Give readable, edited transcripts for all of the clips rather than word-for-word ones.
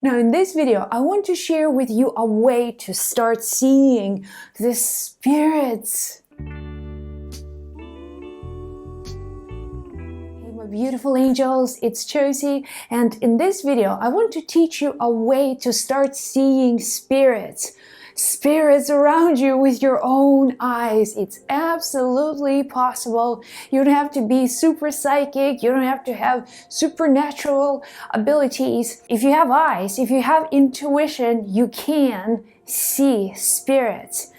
Now in this video, I want to share with you a way to start seeing the spirits. Hey my beautiful angels, it's Josie, and in this video, I want to teach you a way to start seeing spirits. Spirits around you with your own eyes. It's absolutely possible. You don't have to be super psychic. You don't have to have supernatural abilities. If you have eyes, if you have intuition, you can see spirits.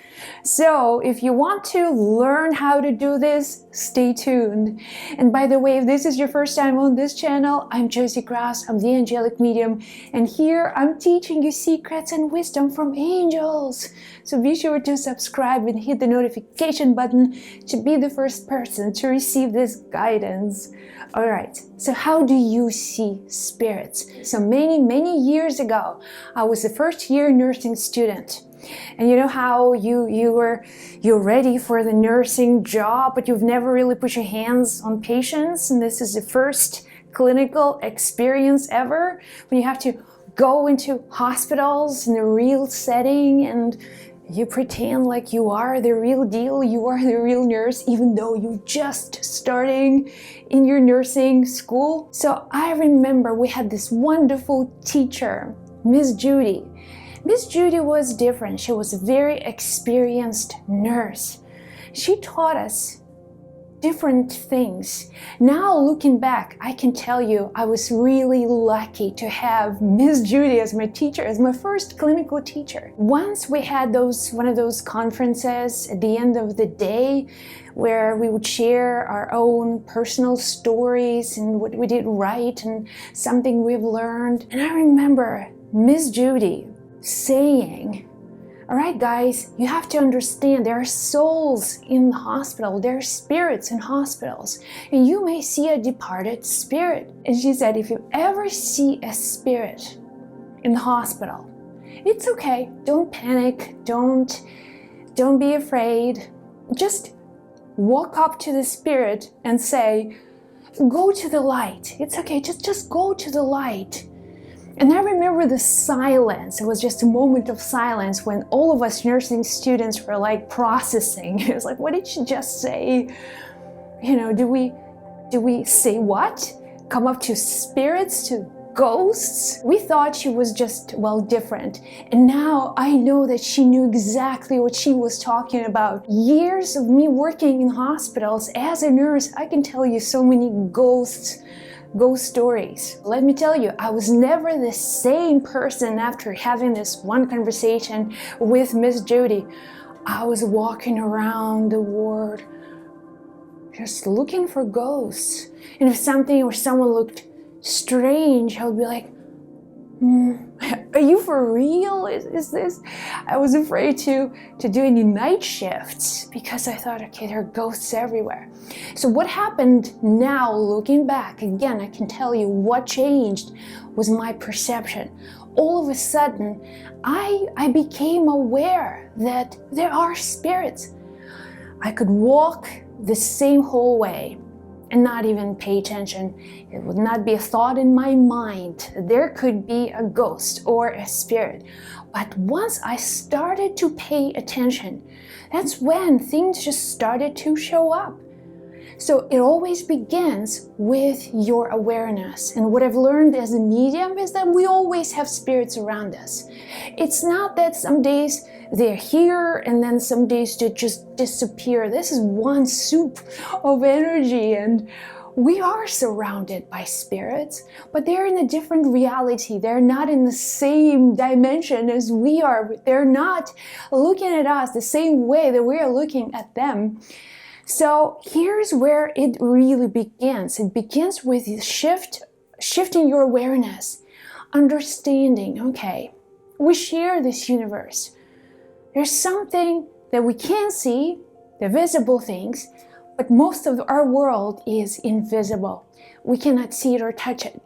So if you want to learn how to do this, stay tuned. And by the way, if this is your first time on this channel, I'm Josie Grass, I'm the angelic medium, and here I'm teaching you secrets and wisdom from angels. So be sure to subscribe and hit the notification button to be the first person to receive this guidance. Alright, so how do you see spirits? So many years ago, I was a first-year nursing student. And you know how you're ready for the nursing job, but you've never really put your hands on patients, and this is the first clinical experience ever when you have to go into hospitals in a real setting and you pretend like you are the real deal, you are the real nurse, even though you're just starting in your nursing school. So I remember we had this wonderful teacher, Miss Judy. Miss Judy was different. She was a very experienced nurse. She taught us different things. Now looking back, I can tell you I was really lucky to have Miss Judy as my teacher, as my first clinical teacher. Once we had one of those conferences at the end of the day where we would share our own personal stories and what we did right and something we've learned. And I remember Miss Judy saying, all right guys, you have to understand there are souls in the hospital, there are spirits in hospitals, and you may see a departed spirit. And she said, if you ever see a spirit in the hospital, it's okay, don't panic, don't be afraid, just walk up to the spirit and say, go to the light. It's okay, just go to the light. And I remember the silence. It was just a moment of silence when all of us nursing students were like processing. It was like, what did she just say? You know, do we say what? Come up to spirits, to ghosts? We thought she was just, well, different. And now I know that she knew exactly what she was talking about. Years of me working in hospitals as a nurse, I can tell you so many ghost stories. Let me tell you, I was never the same person after having this one conversation with Miss Judy. I was walking around the ward just looking for ghosts. And if something or someone looked strange, I would be like, are you for real? Is this? I was afraid to do any night shifts because I thought, okay, there are ghosts everywhere. So what happened now, looking back, again, I can tell you what changed was my perception. All of a sudden, I became aware that there are spirits. I could walk the same hallway and not even pay attention. It would not be a thought in my mind. There could be a ghost or a spirit. But once I started to pay attention, that's when things just started to show up. So it always begins with your awareness. And what I've learned as a medium is that we always have spirits around us. It's not that some days they're here and then some days they just disappear. This is one soup of energy, and we are surrounded by spirits, but they're in a different reality. They're not in the same dimension as we are. They're not looking at us the same way that we are looking at them. So here's where it really begins. It begins with shifting your awareness, understanding, okay, we share this universe. There's something that we can't see, the visible things, but most of our world is invisible. We cannot see it or touch it,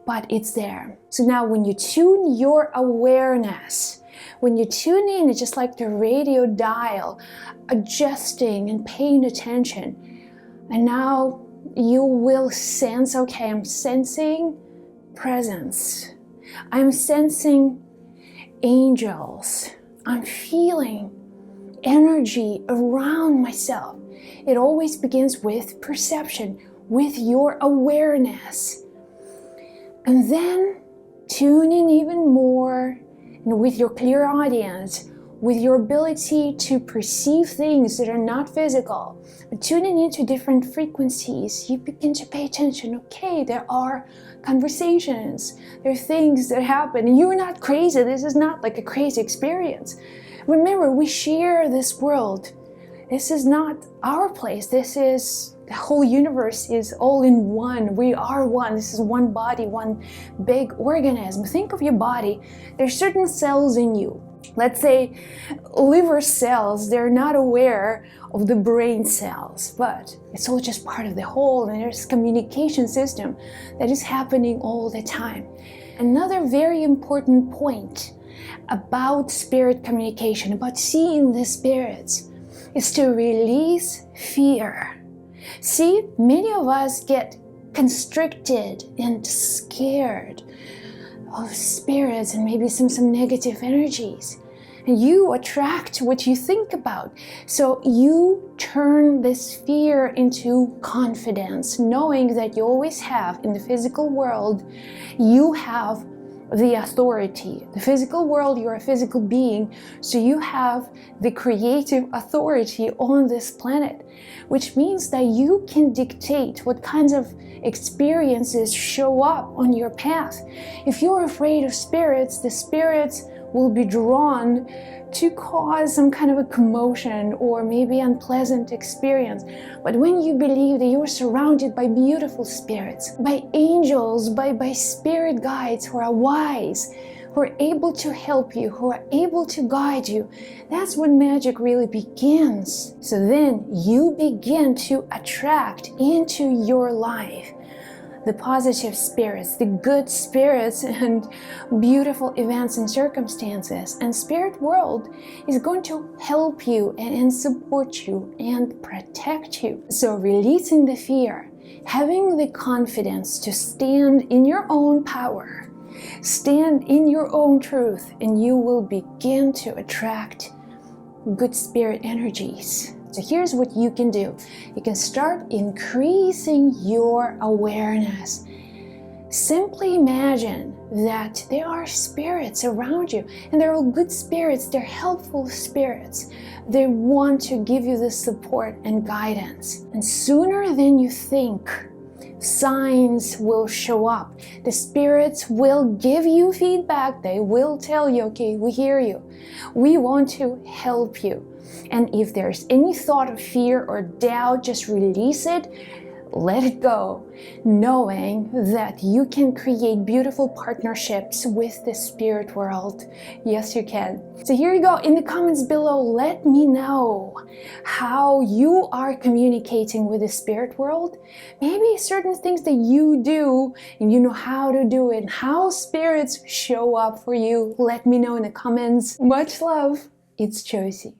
but it's there. So now when you tune your awareness, when you tune in, it's just like the radio dial, adjusting and paying attention. And now you will sense, okay, I'm sensing presence. I'm sensing angels. I'm feeling energy around myself. It always begins with perception, with your awareness. And then tune in even more, and with your clear audience, with your ability to perceive things that are not physical, but tuning into different frequencies, you begin to pay attention. Okay, there are conversations, there are things that happen. You're not crazy. This is not like a crazy experience. Remember, we share this world. This is not our place. This is, the whole universe is all in one. We are one. This is one body, one big organism. Think of your body. There's certain cells in you. Let's say liver cells, they're not aware of the brain cells, but it's all just part of the whole, and there's a communication system that is happening all the time. Another very important point about spirit communication, about seeing the spirits, is to release fear. See, many of us get constricted and scared of spirits and maybe some negative energies. And you attract what you think about. So you turn this fear into confidence, knowing that you always have in the physical world, you have the authority. The physical world, you're a physical being, so you have the creative authority on this planet, which means that you can dictate what kinds of experiences show up on your path. If you're afraid of spirits, the spirits will be drawn to cause some kind of a commotion or maybe unpleasant experience. But when you believe that you're surrounded by beautiful spirits, by angels, by spirit guides who are wise, who are able to help you, who are able to guide you, that's when magic really begins. So then you begin to attract into your life the positive spirits, the good spirits, and beautiful events and circumstances. And spirit world is going to help you and support you and protect you. So releasing the fear, having the confidence to stand in your own power, stand in your own truth, and you will begin to attract good spirit energies. So here's what you can do. You can start increasing your awareness. Simply imagine that there are spirits around you, and they're all good spirits, they're helpful spirits. They want to give you the support and guidance. And sooner than you think, signs will show up. The spirits will give you feedback. They will tell you, okay, we hear you. We want to help you. And if there's any thought of fear or doubt, just release it, let it go, knowing that you can create beautiful partnerships with the spirit world. Yes, you can. So here you go. In the comments below, let me know how you are communicating with the spirit world. Maybe certain things that you do and you know how to do it, how spirits show up for you. Let me know in the comments. Much love. It's Josie.